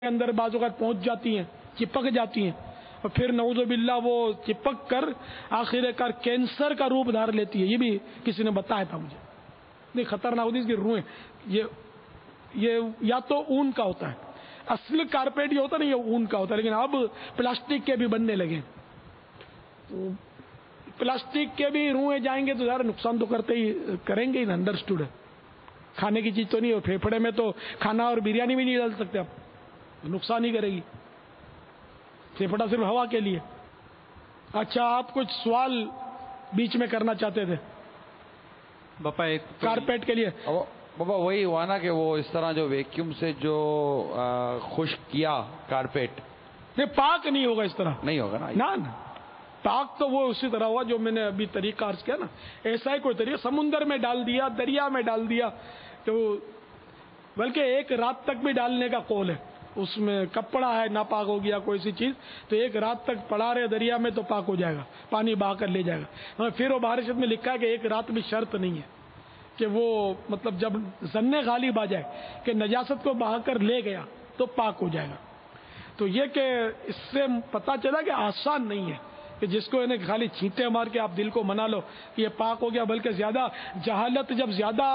اندر بعض اوقات پہنچ جاتی ہیں، چپک جاتی ہیں، اور پھر نعوذ باللہ وہ چپک کر آخر کار کینسر کا روپ دھار لیتی ہے. یہ بھی کسی نے بتایا تھا مجھے. نہیں خطرناک ہوتی اس کی روحیں. یہ یا تو اون کا ہوتا ہے، اصل کارپیٹ یہ ہوتا ہے نا، یہ اون کا ہوتا ہے، لیکن اب پلاسٹک کے بھی بننے لگے. پلاسٹک کے بھی روئیں جائیں گے تو ذرا نقصان تو کریں گے ہی. انڈرسٹوڈ ہے، کھانے کی چیز تو نہیں ہے. پھیپھڑے میں تو کھانا اور بریانی بھی نہیں ڈال سکتے آپ، نقصان ہی کرے گی. پھیپھڑا صرف ہوا کے لیے. اچھا آپ کچھ سوال بیچ میں کرنا چاہتے تھے باپا؟ ایک کارپیٹ کے لیے بابا وہی ہوا نا کہ وہ اس طرح جو ویکیوم سے جو خشک کیا کارپیٹ، نہیں پاک نہیں ہوگا اس طرح، نہیں ہوگا نا. پاک تو وہ اسی طرح ہوا جو میں نے ابھی طریقہ عرض کیا نا. ایسا ہی کوئی طریقہ سمندر میں ڈال دیا، دریا میں ڈال دیا، تو بلکہ ایک رات تک بھی ڈالنے کا قول ہے. اس میں کپڑا ہے ناپاک ہو گیا کوئی سی چیز تو ایک رات تک پڑا رہے دریا میں تو پاک ہو جائے گا، پانی بہا کر لے جائے گا. پھر وہ بارشت میں لکھا ہے کہ ایک رات بھی شرط نہیں ہے کہ وہ مطلب جب ظن غالب آ جائے کہ نجاست کو بہا کر لے گیا تو پاک ہو جائے گا. تو یہ کہ اس سے پتہ چلا کہ آسان نہیں ہے کہ جس کو انہیں خالی چھینٹے مار کے آپ دل کو منا لو کہ یہ پاک ہو گیا، بلکہ زیادہ جہالت جب زیادہ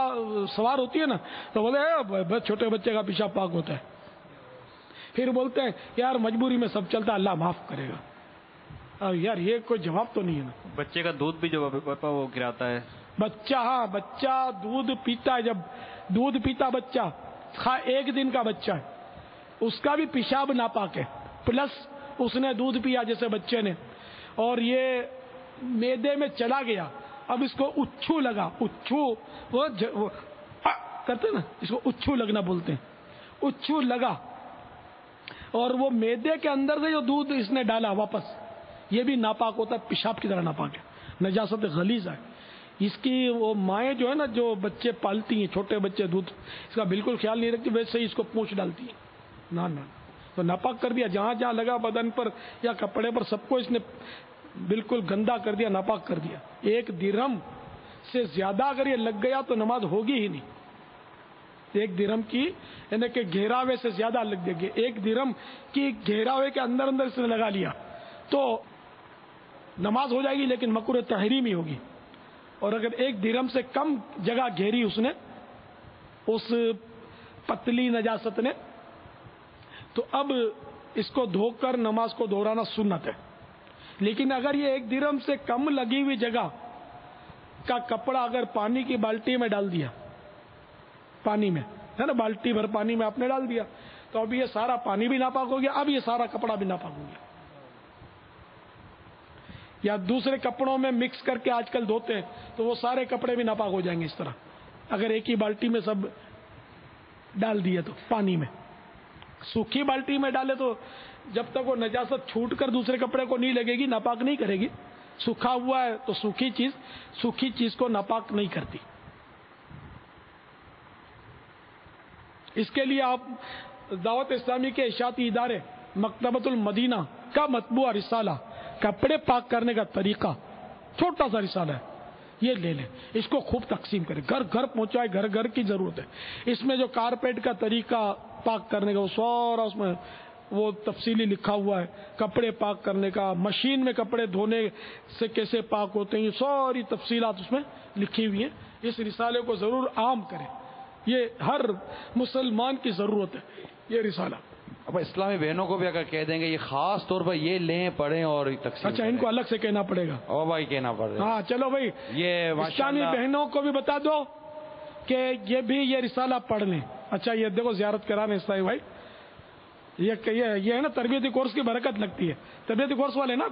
سوار ہوتی ہے نا تو بولے چھوٹے بچے کا پیشاب پاک ہوتا ہے. پھر بولتے ہیں یار مجبوری میں سب چلتا، اللہ معاف کرے گا. یار یہ کوئی جواب تو نہیں ہے نا. بچے کا دودھ بھی جو پاپا وہ گراتا ہے بچہ، ہاں بچہ دودھ پیتا ہے. جب دودھ پیتا بچہ، ایک دن کا بچہ ہے، اس کا بھی پیشاب ناپاک ہے، پلس اس نے دودھ پیا جیسے بچے نے، اور یہ میدے میں چلا گیا. اب اس کو اچھو لگا، اچھو وہ کرتے نا، اس کو اچھو لگنا بولتے ہیں. اچھو لگا اور وہ میدے کے اندر سے جو دودھ اس نے ڈالا واپس، یہ بھی ناپاک ہوتا ہے، پیشاب کی طرح ناپاک ہے، نجاست غلیظ ہے. اس کی وہ مائیں جو ہے نا جو بچے پالتی ہیں، چھوٹے بچے دودھ اس کا بالکل خیال نہیں رکھتی، ویسے ہی اس کو پونچھ ڈالتی ہے. نہ تو ناپاک کر دیا، جہاں جہاں لگا بدن پر یا کپڑے پر سب کو اس نے بالکل گندا کر دیا، ناپاک کر دیا. ایک درہم سے زیادہ اگر یہ لگ گیا تو نماز ہوگی ہی نہیں. ایک درہم کی یعنی کہ گہراوے سے زیادہ لگ دے گی. ایک درہم کی گہراوے کے اندر اندر اس نے لگا لیا تو نماز ہو جائے گی، لیکن مکروہ تحریمی ہوگی. اور اگر ایک درہم سے کم جگہ گھیری اس نے، اس پتلی نجاست نے، تو اب اس کو دھو کر نماز کو دہرانا سنت ہے. لیکن اگر یہ ایک درہم سے کم لگی ہوئی جگہ کا کپڑا اگر پانی کی بالٹی میں ڈال دیا، پانی میں ہے نا، بالٹی بھر پانی میں آپ نے ڈال دیا، تو اب یہ سارا پانی بھی ناپاک ہو گیا، اب یہ سارا کپڑا بھی ناپاک ہو گیا. یا دوسرے کپڑوں میں مکس کر کے آج کل دھوتے ہیں تو وہ سارے کپڑے بھی ناپاک ہو جائیں گے اس طرح، اگر ایک ہی بالٹی میں سب ڈال دیے تو پانی میں. سوکھی بالٹی میں ڈالے تو جب تک وہ نجاست چھوٹ کر دوسرے کپڑے کو نہیں لگے گی ناپاک نہیں کرے گی. سوکھا ہوا ہے تو سوکھی چیز کو ناپاک نہیں کرتی. اس کے لیے آپ دعوت اسلامی کے اشاعتی ادارے مکتبۃ المدینہ کا مطبوعہ رسالہ کپڑے پاک کرنے کا طریقہ، چھوٹا سا رسالہ ہے، یہ لے لیں، اس کو خوب تقسیم کریں، گھر گھر پہنچائے، گھر گھر کی ضرورت ہے. اس میں جو کارپیٹ کا طریقہ پاک کرنے کا وہ سارا اس میں وہ تفصیلی لکھا ہوا ہے. کپڑے پاک کرنے کا، مشین میں کپڑے دھونے سے کیسے پاک ہوتے ہیں، یہ ساری تفصیلات اس میں لکھی ہوئی ہیں. اس رسالے کو ضرور عام کریں، یہ ہر مسلمان کی ضرورت ہے یہ رسالہ. اب اسلامی بہنوں کو بھی اگر کہہ دیں گے یہ خاص طور پر یہ لیں پڑھیں اور تقسیم. اچھا ان کو الگ سے کہنا پڑے گا؟ او بھائی کہنا پڑے گا. ہاں چلو بھائی، یہ اسلامی بہنوں کو بھی بتا دو کہ یہ بھی یہ رسالہ پڑھ لیں. اچھا یہ دیکھو زیارت کرانے اسلامی بھائی، یہ ہے نا تربیتی کورس کی برکت لگتی ہے. تربیتی کورس والے نا،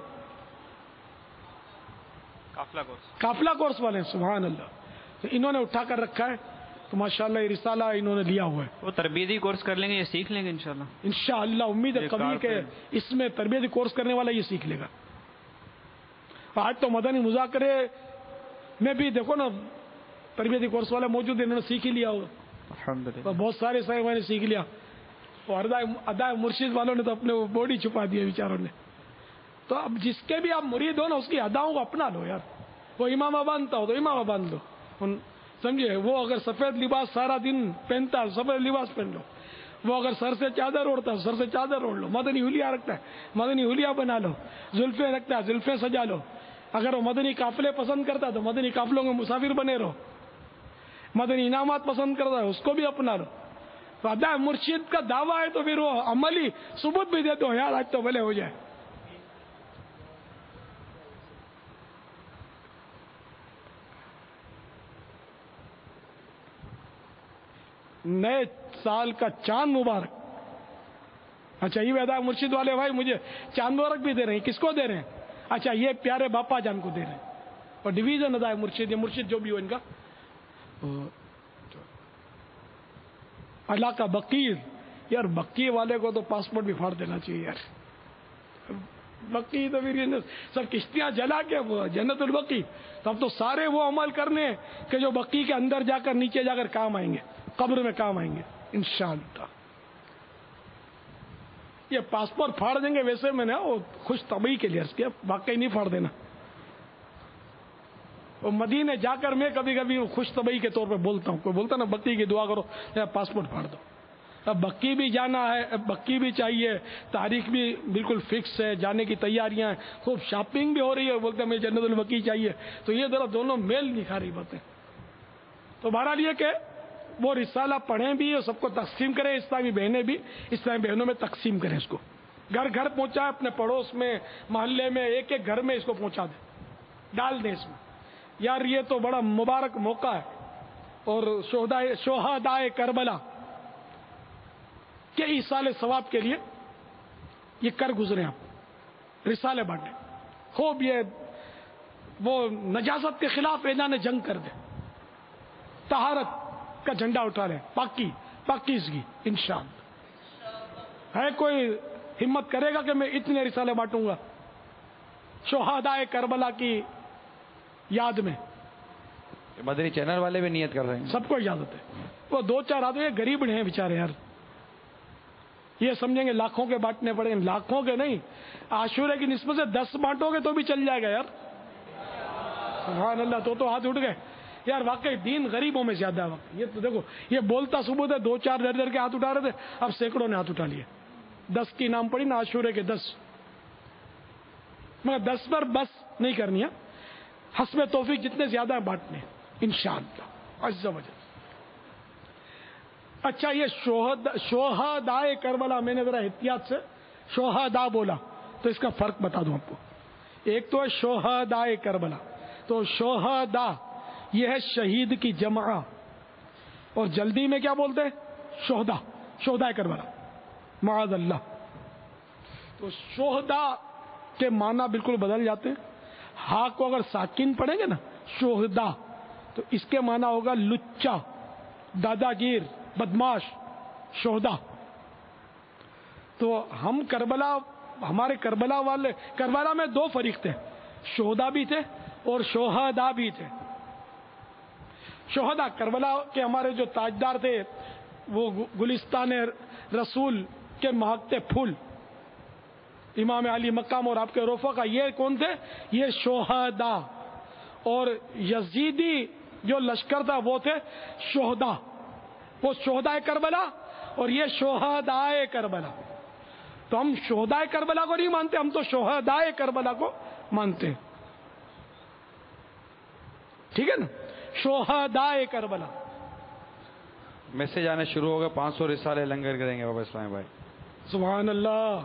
قافلہ کورس والے، سبحان اللہ، تو انہوں نے اٹھا کر رکھا ہے تو ماشاءاللہ یہ رسالہ انہوں نے لیا ہوا ہے. وہ تربیتی کورس کر لیں گے، یہ سیکھ لیں گے انشاءاللہ. انشاءاللہ امید ہے کبھی کہ اس میں تربیتی کورس کرنے والا یہ سیکھ لے گا. آج تو مدنی مذاکرے میں بھی دیکھو نا تربیتی کورس والا موجود ہے، انہوں نے سیکھ ہی لیا ہوگا. الحمدللہ بہت سارے صاحب نے سیکھ لیا، اور ادا مرشد والوں نے تو اپنے بوڈی چھپا دی بیچاروں نے. تو اب جس کے بھی آپ مرید ہو نا اس کی اداؤں کو اپنا لو یار. وہ امامہ باندھتا ہو تو امامہ باندھ لو، سمجھے. وہ اگر سفید لباس سارا دن پہنتا ہے سفید لباس پہن لو، وہ اگر سر سے چادر اوڑھتا ہے سر سے چادر اوڑھ لو، مدنی حلیہ رکھتا ہے مدنی حلیہ بنا لو، زلفیں رکھتا ہے زلفیں سجا لو، اگر وہ مدنی قافلے پسند کرتا ہے تو مدنی قافلوں میں مسافر بنے رہو، مدنی انعامات پسند کرتا ہے اس کو بھی اپنا لو۔ تو ادا مرشد کا دعویٰ ہے تو پھر وہ عملی ثبوت بھی دے دو، یار آج تو بھلے ہو جائے۔ نئے سال کا چاند مبارک۔ اچھا یہ ادا مرشد والے بھائی مجھے چاند مبارک بھی دے رہے ہیں، کس کو دے رہے ہیں؟ اچھا یہ پیارے باپا جان کو دے رہے ہیں، اور ڈویژن ادا مرشد یا مرشد جو بھی ہو ان کا اللہ کا بقیر۔ یار بقی والے کو تو پاسپورٹ بھی پھاڑ دینا چاہیے یار، بقی تو پھر سب کشتیاں جلا کے وہ جنت البقی، تو اب تو سارے وہ عمل کرنے کہ جو بقی کے اندر جا کر نیچے جا کر کام آئیں گے، قبر میں کام آئیں گے انشاءاللہ۔ یہ پاسپورٹ پھاڑ دیں گے ویسے میں نے وہ خوش طبعی کے لیے عرض کیا، واقعی نہیں پھاڑ دینا۔ وہ مدینے جا کر میں کبھی کبھی خوش طبعی کے طور پہ بولتا ہوں، کوئی بولتا نا بقی کی دعا کرو یا پاسپورٹ پھاڑ دو۔ اب بقی بھی جانا ہے، اب بقی بھی چاہیے، تاریخ بھی بالکل فکس ہے، جانے کی تیاریاں ہیں، خوب شاپنگ بھی ہو رہی ہے، بولتے ہیں مجھے جنت البقی چاہیے، تو یہ ذرا دونوں میل نہیں کھا رہی باتیں۔ تو بہرحال یہ کہ وہ رسالہ پڑھیں بھی اور سب کو تقسیم کریں، اسلامی بہنیں بھی اسلامی بہنوں میں تقسیم کریں، اس کو گھر گھر پہنچائیں، اپنے پڑوس میں محلے میں ایک ایک گھر میں اس کو پہنچا دیں، ڈال دیں اس میں۔ یار یہ تو بڑا مبارک موقع ہے، اور شہدائے کربلا کے ایصال ثواب کے لیے یہ کر گزرے آپ رسالے بانٹیں، خوب یہ وہ نجاست کے خلاف اعلان جنگ کر دیں، طہارت کا جھنڈا اٹھا رہے ہیں، پاکیزگی انشاءاللہ۔ ہے کوئی ہمت کرے گا کہ میں اتنے رسالے بانٹوں گا شہدائے کربلا کی یاد میں؟ مدنی چینل والے بھی نیت کر رہے ہیں، سب کو اجازت ہے، وہ دو چار آدمی غریب ہیں بیچارے یار، یہ سمجھیں گے لاکھوں کے بانٹنے پڑیں گے، لاکھوں کے نہیں، عاشورے کی نسبت سے 10 بانٹو گے تو بھی چل جائے گا یار، سبحان اللہ۔ تو ہاتھ اٹھ گئے یار، واقعی دین غریبوں میں زیادہ ہے۔ یہ تو دیکھو یہ بولتا ثبوت ہے، 2-4 درجن کے ہاتھ اٹھا رہے تھے، اب سینکڑوں نے ہاتھ اٹھا لیے، 10 کی نام پڑی نا عاشورے کے 10، مگر 10 پر بس نہیں کرنی ہے، حسب توفیق جتنے زیادہ ہیں بانٹنے انشاءاللہ عز و جل۔ اچھا یہ شہدائے کربلا، میں نے ذرا احتیاط سے شہداء بولا تو اس کا فرق بتا دوں آپ کو۔ ایک تو ہے شہدائے کربلا، تو شہداء یہ ہے شہید کی جمع، اور جلدی میں کیا بولتے ہیں؟ شہدائے کربلا، معاذ اللہ۔ تو شہداء کے معنی بالکل بدل جاتے ہیں، ہاں کو اگر ساکن پڑھیں گے نا شہداء تو اس کے معنی ہوگا لچا، دادا گیر، بدماش، شہداء۔ تو ہم کربلا، ہمارے کربلا والے، کربلا میں 2 فریق تھے، شہداء بھی تھے اور شہداء بھی تھے۔ شہداء کربلا کے ہمارے جو تاجدار تھے، وہ گلستان رسول کے مہکتے پھول امام علی مقام اور آپ کے رفقا، یہ کون تھے؟ یہ شہداء۔ اور یزیدی جو لشکر تھا وہ تھے شہداء، وہ شہدائے کربلا اور یہ شہدائے کربلا۔ تو ہم شہدائے کربلا کو نہیں مانتے، ہم تو شہدائے کربلا کو مانتے ہیں، ٹھیک ہے نا؟ شہدائے کربلا۔ میسج آنے شروع ہو گئے، 500 رسالے لنگر کریں گے بابا اسلام بھائی۔ سبحان اللہ،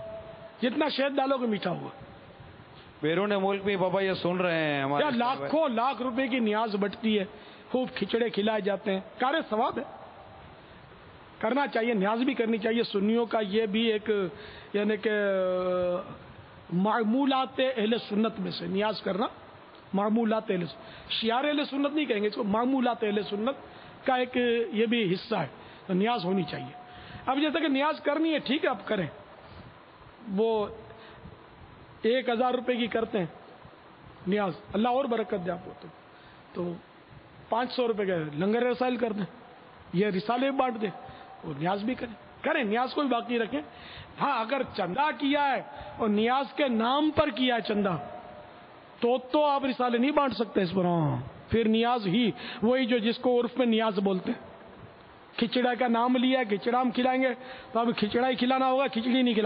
جتنا شہد ڈالو گے میٹھا ہوگا۔ بیرون ملک بھی بابا یہ سن رہے ہیں ہمارے، یا لاکھوں لاکھ روپے کی نیاز بٹتی ہے، خوب کھچڑے کھلائے جاتے ہیں، کار ثواب ہے، کرنا چاہیے، نیاز بھی کرنی چاہیے۔ سنیوں کا یہ بھی ایک یعنی کہ معمولات اہل سنت میں سے نیاز کرنا، معمولات اہل سنت، شعار اہل سنت نہیں کہیں گے اس کو، معمولات اہل سنت کا ایک یہ بھی حصہ ہے، تو نیاز ہونی چاہیے۔ اب جیسے کہ نیاز کرنی ہے ٹھیک ہے، آپ کریں، وہ 1000 روپے کی کرتے ہیں نیاز، اللہ اور برکت دے آپ کو، تو 500 روپے کے لنگر رسائل کر دیں، یہ رسالے بانٹ دیں، اور نیاز بھی کریں، نیاز کو بھی باقی رکھیں۔ ہاں اگر چندہ کیا ہے اور نیاز کے نام پر کیا ہے چندہ، تو آپ رسالے نہیں بانٹ سکتے اس پر، ہاں پھر نیاز ہی وہی جو جس کو عرف میں نیاز بولتے ہیں، کھچڑا کا نام لیا، کھچڑا ہم کھلائیں گے تو اب کھچڑا ہی کھلانا ہوگا، کھچڑی نہیں کھلانا